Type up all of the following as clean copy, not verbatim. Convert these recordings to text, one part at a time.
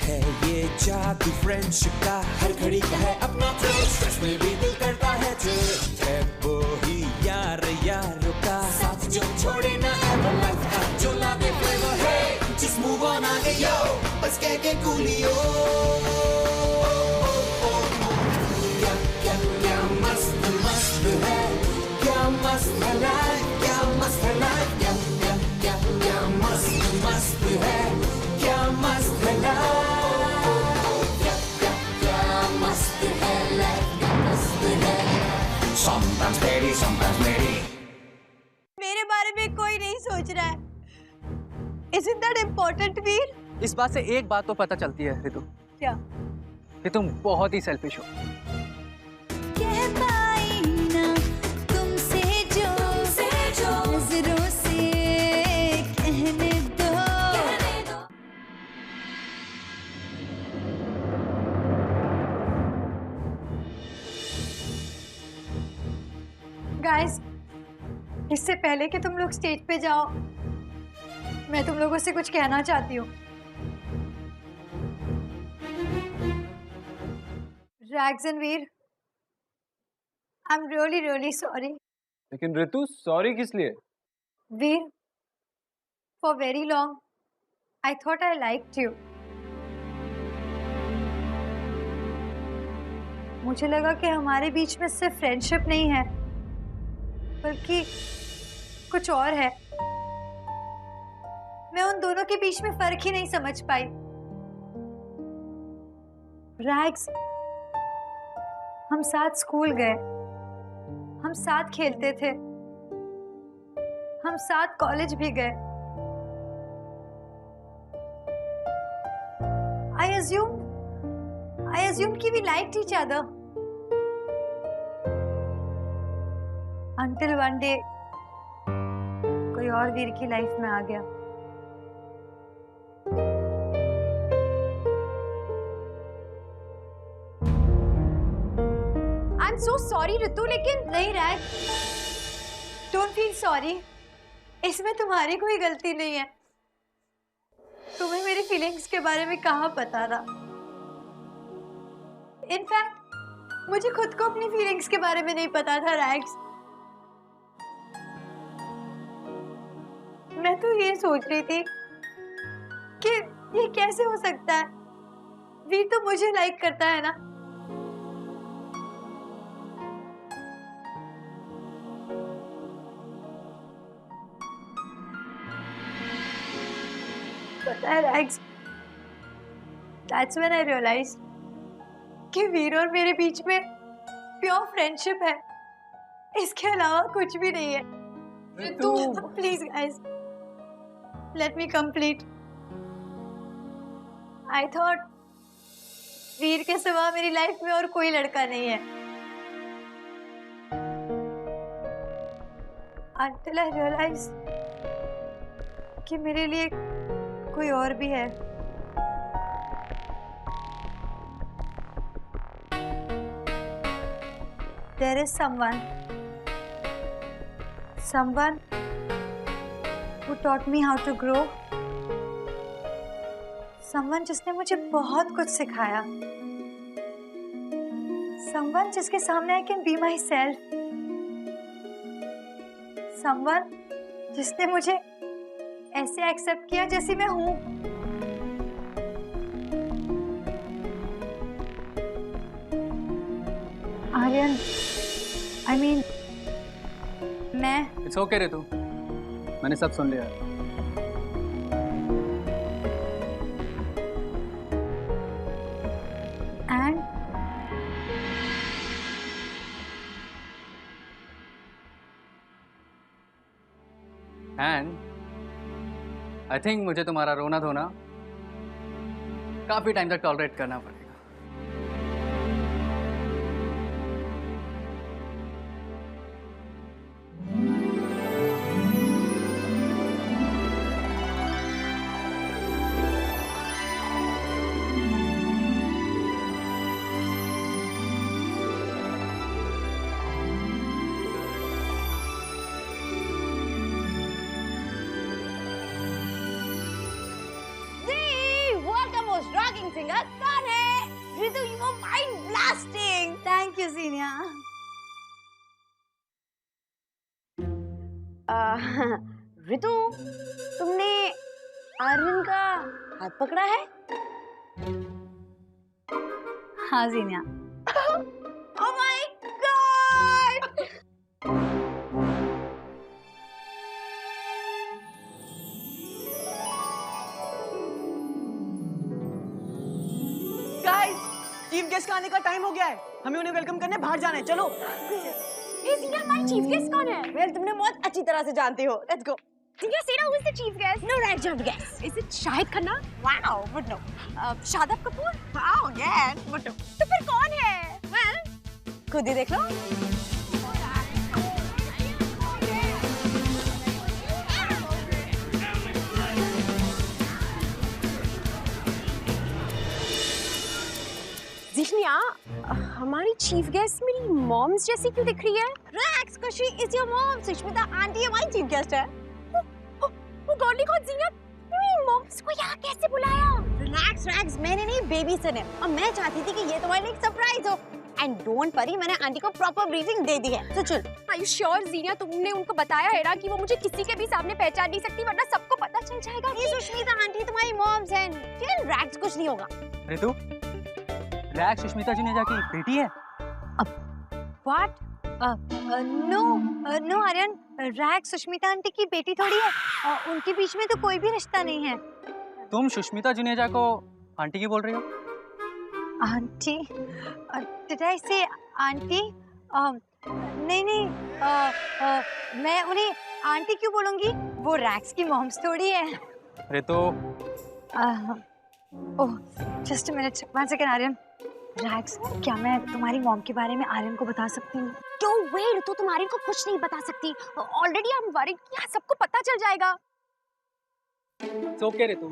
है ये जादू फ्रेंडशिप का, हर घड़ी का है अपना थ्रिल, स्ट्रेस में भी दिल करता है चिल। है वो ही यार यारों का साथ जो छोड़े ना एवर लाइफ का, जो लागे फ्लेवर है जस्ट मूव ऑन आगे यो, बस कह के कूलियो। क्या क्या क्या मस्त मस्त है, क्या मस्त है लाइफ, क्या मस्त है लाइफ, क्या क्या क्या क्या मस्त मस्त है, क्या मस्त है लाइफ, क्या क्या क्या मस्त है लाइफ, क्या मस्त है। Sometimes steady, sometimes steady. मेरे बारे में कोई नहीं सोच रहा है। Isn't that important, वीर? इस बात से एक बात तो पता चलती है ऋतु, क्या? कि तुम बहुत ही सेल्फिश हो। कह पाई ना तुमसे जो नजरों से कहने दो। गाइस, इससे पहले कि तुम लोग स्टेज पे जाओ, मैं तुम लोगों से कुछ कहना चाहती हूँ। Rags and Veer, I am really really sorry. लेकिन ऋतु सॉरी किस लिए? Veer, for very long I thought I liked you. मुझे लगा कि हमारे बीच में सिर्फ फ्रेंडशिप नहीं है, बल्कि कुछ और है। मैं उन दोनों के बीच में फर्क ही नहीं समझ पाई। रैग्स, हम साथ स्कूल गए, हम साथ खेलते थे, हम साथ कॉलेज भी गए। I assumed कि we liked each other until one day कोई और वीर की लाइफ में आ गया। I'm so sorry ऋतु, लेकिन नहीं रैग, don't feel sorry। इसमें तुम्हारी कोई गलती नहीं है। तुम्हें मेरी फीलिंग्स के बारे में कहाँ पता था? इनफैक्ट मुझे खुद को अपनी फीलिंग्स के बारे में नहीं पता था रैग्स। मैं तो ये सोच रही थी कि ये कैसे हो सकता है, वीर तो मुझे लाइक करता है ना। पता है rags, that's when I realized कि वीर और मेरे बीच में प्योर फ्रेंडशिप है, इसके अलावा कुछ भी नहीं है। Ritu, please guys, let me complete. I thought Veer के सिवा मेरी लाइफ में और कोई लड़का नहीं है, until I realized कि मेरे लिए कोई और भी है। There is someone who taught me how to grow. Someone जिसने मुझे बहुत कुछ सिखाया। Someone जिसके सामने I can be myself. Someone जिसने मुझे ऐसे एक्सेप्ट किया जैसी मैं हूँ। आर्यन, I mean, मैं इट्स ओके ऋतु, मैंने सब सुन लिया। एंड आई थिंक मुझे तुम्हारा रोना धोना काफी टाइम तक टॉलरेट करना पड़ेगा। बताइएगा कौन है? Ritu, you are mind blasting. Thank you सीनिया। रितु, तुमने आर्यन का हाथ पकड़ा है? हाँ जीनिया। Oh my God! Guys, chief guest का आने का टाइम हो गया है। हमें उन्हें वेलकम करने बाहर जाना है। चलो। ये सीनिया, हमारी चीफ गेस्ट कौन है? वेल, तुमने बहुत अच्छी तरह से जानती हो। Let's go. सीनिया, say now who is the chief guest? No right, jump guess. Is it Shahid Khanna? Wow, but no. Shadab Kapoor? Wow, again, but no. तो फिर कौन है? Well, खुद ही देख लो। जिशनिया, हमारी चीफ गेस्ट मेरी मॉम्स जैसी क्यों दिख रही है? Relax, because she is your mom. Sushmita aunty हमारी चीफ गेस्ट है। वो गॉडली कौन सी है? मेरी मॉम्स को यहाँ कैसे बुलाया? Relax, मैंने नहीं, बेबी से ने। और मैं चाहती थी कि ये तुम्हारे लिए एक सरप्राइज हो। And don't worry, मैंने आंटी को प्रॉपर ब्रीफिंग दे दी है। तो चल। Are you sure, जीनिया, तुमने उनको बताया है ना कि वो मुझे किसी के भी सामने पहचान नहीं सकती, वरना सबको पता चल जाएगा ये सुष्मिता आंटी तुम्हारी मॉम्स हैं। चल, रैक्स कुछ नहीं होगा। रितु, रैक्स सुष्मिता जुनेजा की बेटी है। What? No आर्यन, रैक्स सुष्मिता आंटी की बेटी थोड़ी है। उनके बीच में तो कोई भी रिश्ता नहीं है। तुम सुष्मिता जुनेजा को आंटी क्यों बोल रही हो? Aunty? Did I say aunty? नहीं, मैं उन्हें आंटी क्यों बोलूंगी? वो रैक्स की मॉम्स थोड़ी है। Ritu, oh, just a minute, 1 second Aryan. रैक्स, क्या मैं तुम्हारी मॉम के बारे में आर्यन को बता सकती हूँ? Don't wait, तो तुम्हारे को कुछ नहीं बता सकती। Already I'm worried कि यहाँ सबको पता चल जाएगा। It's okay रितु,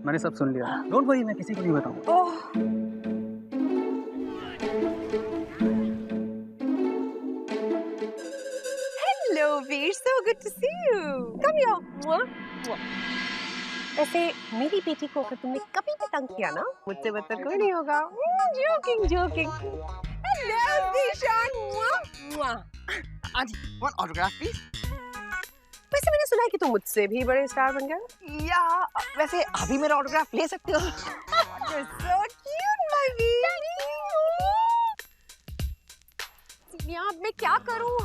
मैंने सब सुन लिया। Don't worry, मैं किसी को नहीं बताऊंगा। ओह, Hello, Veer, so good to see you. Come here. वैसे मेरी बेटी को अगर तुमने कभी भी तंग किया ना, मुझसे बदतर कोई नहीं होगा। Joking. Hello, Dishan. Aunty, one autograph please. वैसे मैंने सुना है कि तुम मुझसे भी बड़े स्टार बन गए। या वैसे अभी मेरा ऑटोग्राफ ले सकते हो? You're so cute, my baby. सीनिया, अब मैं क्या करूं?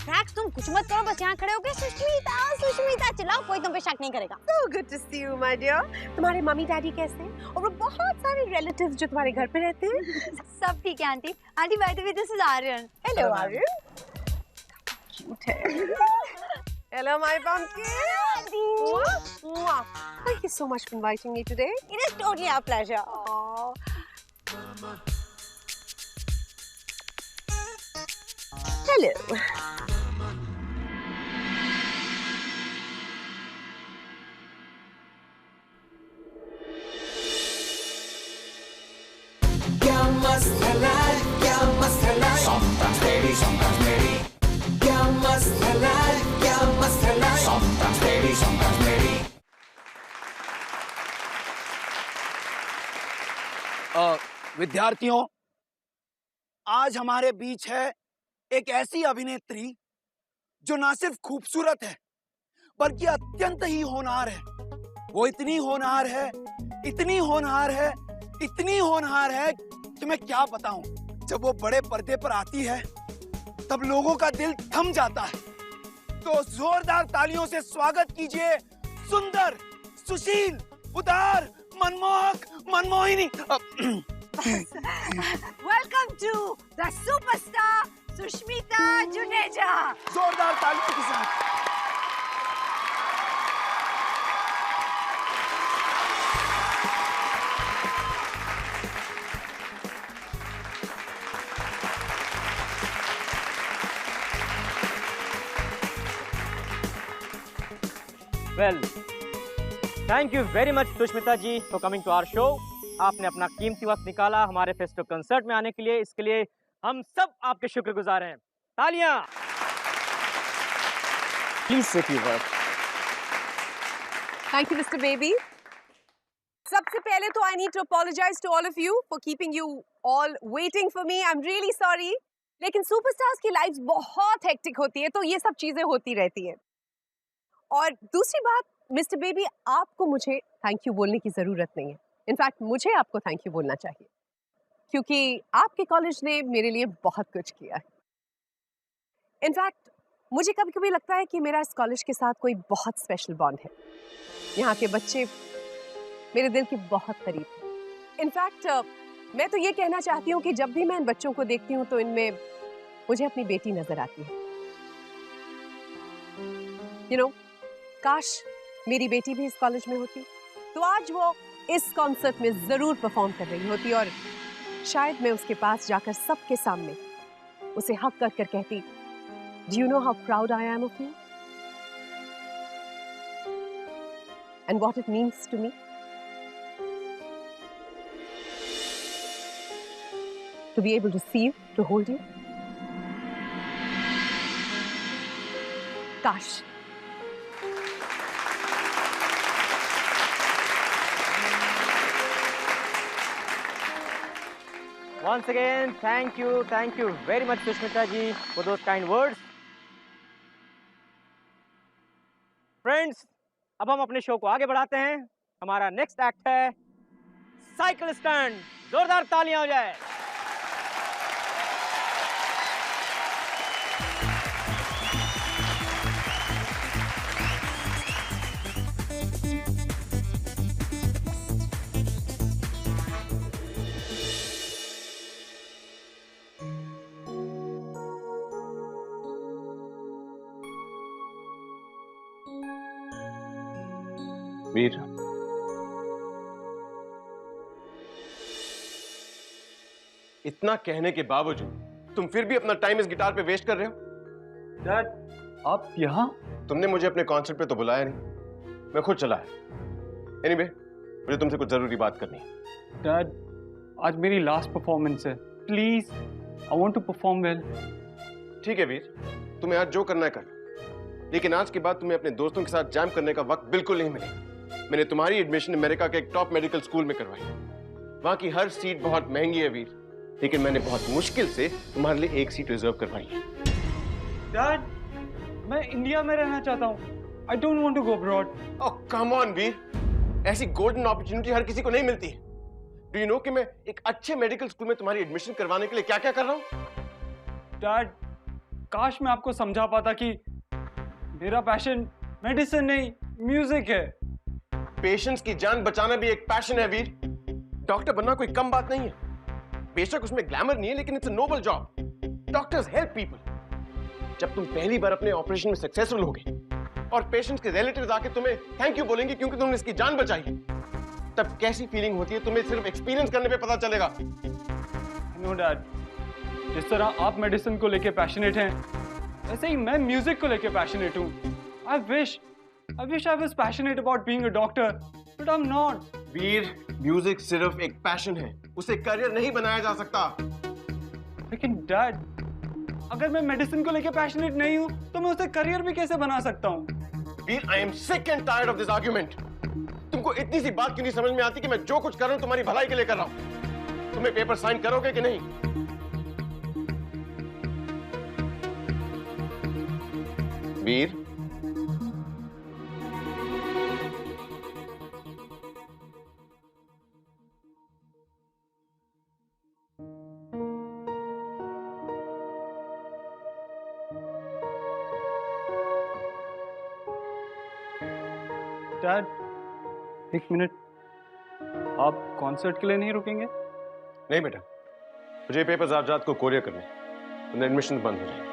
रैक्स, तुम कुछ मत करो, बस यहाँ खड़े होके सुष्मिता चिल्लाओ, कोई तुम पे शक नहीं करेगा। So good to see you, my dear. तुम्हारे मम्मी डैडी कैसे हैं? और वो बहुत सारे रिलेटिव्स जो तुम्हारे घर पे रहते हैं। सब ठीक है aunty. Aunty, by the way, this is Aryan. Hello, Aryan. Cute है। Hello, my pumpkin. Mwah. Thank you so much for inviting me today. It is totally our pleasure. Hello. क्या मस्त है लाइफ, क्या मस्त है life. Sometimes baby, sometimes baby. क्या मस्त है लाइफ, क्या मस्त है life. Sometimes baby, sometimes baby. विद्यार्थियों, आज हमारे बीच है एक ऐसी अभिनेत्री जो ना सिर्फ खूबसूरत है बल्कि अत्यंत ही होनहार है। वो इतनी होनहार है, इतनी होनहार है, इतनी होनहार है कि मैं क्या बताऊं। जब वो बड़े पर्दे पर आती है तब लोगों का दिल थम जाता है। तो जोरदार तालियों से स्वागत कीजिए सुंदर, सुशील, उदार, मनमोहक, Manmohini. Welcome to the superstar Sushmita Juneja. जोरदार तालियों के साथ। Well, thank you very much Sushmita ji for coming to our show. आपने अपना कीमती वक्त निकाला हमारे फेस्टिव कंसर्ट में आने के लिए, इसके लिए हम सब आपके शुक्रगुजार हैं। तालियां। Please sit your work. Thank you, Mr. Baby. सबसे पहले तो I need to apologise to all of you for keeping you all waiting for me. I am really sorry, लेकिन सुपरस्टार्स की लाइफ बहुत हेक्टिक होती है, तो ये सब चीजें होती रहती है। और दूसरी बात, मिस्टर बेबी, आपको मुझे थैंक यू बोलने की जरूरत नहीं है। इनफैक्ट मुझे आपको थैंक यू बोलना चाहिए, क्योंकि आपके कॉलेज ने मेरे लिए बहुत कुछ किया है। इनफैक्ट मुझे कभी कभी लगता है कि मेरा इस कॉलेज के साथ कोई बहुत स्पेशल बॉन्ड है। यहाँ के बच्चे मेरे दिल के बहुत करीब हैं। इनफैक्ट मैं तो ये कहना चाहती हूँ कि जब भी मैं इन बच्चों को देखती हूँ तो इनमें मुझे अपनी बेटी नजर आती है। यू नो, काश मेरी बेटी भी इस कॉलेज में होती तो आज वो इस कॉन्सर्ट में जरूर परफॉर्म कर रही होती, और शायद मैं उसके पास जाकर सबके सामने उसे हक कर कर कहती, Do you know how proud I am of you? And what it means to me? To be able to see you, to hold you. Kash. Once again, thank you very much, Sushmita ji, for those kind words. Friends, अब हम अपने show को आगे बढ़ाते हैं। हमारा next act है cycle stunt. जोरदार तालियां हो जाए। वीर, इतना कहने के बावजूद तुम फिर भी अपना टाइम इस गिटार पे वेस्ट कर रहे हो। डैड, आप यहाँ? तुमने मुझे अपने कॉन्सर्ट पे तो बुलाया नहीं, मैं खुद चला है। एनीवे, मुझे तुमसे कुछ जरूरी बात करनी है। डैड, आज मेरी लास्ट परफॉर्मेंस है, please I want to perform well. ठीक है वीर, तुम्हें आज जो करना है कर, लेकिन आज के बाद तुम्हें अपने दोस्तों के साथ जैम करने का वक्त बिल्कुल नहीं मिलेगा। मैंने तुम्हारी एडमिशन अमेरिका के एक टॉप मेडिकल स्कूल में करवाई। वहां की हर सीट बहुत महंगी है वीर, लेकिन मैंने बहुत मुश्किल से तुम्हारे लिए एक सीट रिजर्व करवाई है। डैड, मैं इंडिया में रहना चाहता हूँ। I don't want to go abroad. Oh come on Veer, ऐसी गोल्डन अपॉर्चुनिटी हर किसी को नहीं मिलती है। डू यू नो कि मैं एक अच्छे मेडिकल स्कूल में तुम्हारी एडमिशन करवाने के लिए क्या क्या कर रहा हूँ? डैड, काश मैं आपको समझा पाता कि मेरा पैशन मेडिसिन नहीं, म्यूजिक है। पेशेंट्स की जान बचाना भी एक पैशन है वीर। डॉक्टर बनना कोई कम बात नहीं है। बेशक उसमें ग्लैमर नहीं है, लेकिन it's a Nobel job. Doctors help people. जब तुम पहली बार अपने ऑपरेशन में सक्सेसफुल होगे और पेशेंट्स के रिलेटिव्स आके तुम्हें थैंक यू बोलेंगे क्योंकि तुमने इसकी जान बचाई है, तब कैसी फीलिंग होती है तुम्हें सिर्फ एक्सपीरियंस करने पे पता चलेगा। नो डैड, जिस तरह आप मेडिसिन को लेके पैशनेट हैं, वैसे ही मैं म्यूजिक को लेके पैशनेट हूँ। I wish I was passionate about being a doctor, but I'm not. Veer, music सिर्फ एक पैशन है, उसे करियर नहीं बनाया जा सकता। लेकिन डैड, अगर मैं मेडिसिन को लेके पैशनेट नहीं हूँ, तो मैं उसे करियर भी कैसे बना सकता हूँ? वीर, I am sick and tired of this argument. तुमको इतनी सी बात क्यों नहीं समझ में आती कि मैं जो कुछ कर रहा हूँ तुम्हारी भलाई के लिए कर रहा हूँ? तुम्हें पेपर साइन करोगे कि नहीं? वीर, डैड, एक मिनट, आप कॉन्सर्ट के लिए नहीं रुकेंगे? नहीं बेटा, मुझे पेपर्स आज रात को कोरियर करने हैं, एडमिशन बंद हो जाएंगे।